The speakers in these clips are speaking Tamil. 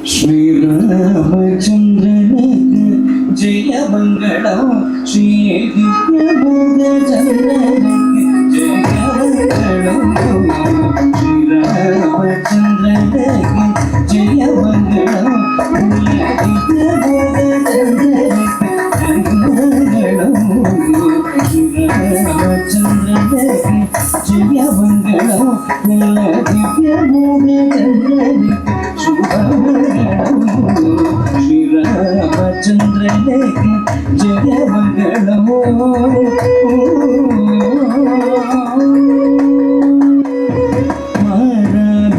ஸ்ரீராமச்சந்திரனுக்கு ஜெயமங்களம் ஸ்ரீதிவ்யபோதச்சந்திரனுக்கு ஜெயமங்களம் ஸ்ரீராமச்சந்திரனுக்கு ஜெயமங்களம் திவ்யபோதச்சந்திரனுக்கு ஜெயமங்களம் ஸ்ரீராமச்சந்திரனுக்கு ஜெயமங்களம் திவ்யபோதச்சந்திரனுக்கு ஸ்ரீராமச்சந்திரனுக்கு ஜெயமங்களமோ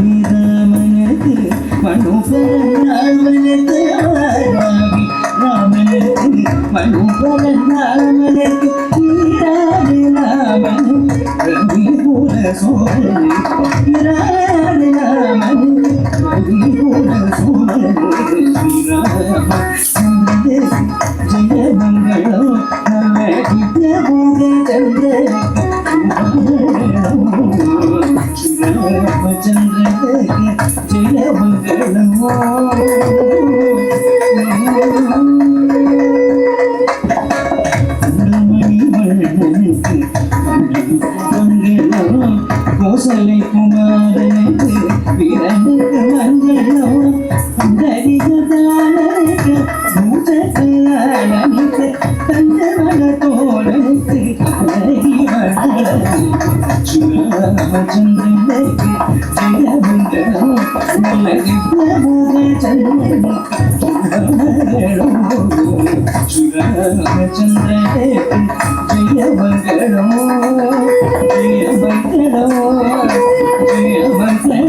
மாராபிராமனுக்கு மனுபரநாமனுக்கு ராமனுக்கு மனுபரநாமனுக்கு ராமனு ரவிபுர சோழனு ராமனு ரவிபுர சோழனு ஜெயமங்களம் நல்ல ஸ்ரீராமச்சந்திரனுக்கு ஜெயமங்களமோ கோசலை குமாரனுக்கு வீரனுக்கு மங்களம் அந்தரிகதானனுக்கு மூச்சலாளனுக்கு தந்தவன தோழனுக்கு ஸ்ரீராமச்சந்திரனுக்கு ஜெயமங்களம் ஸ்ரீராமச்சந்திரனுக்கு ஜெயமங்களம் ஜெயமங்களம் ஜெயமங்களம்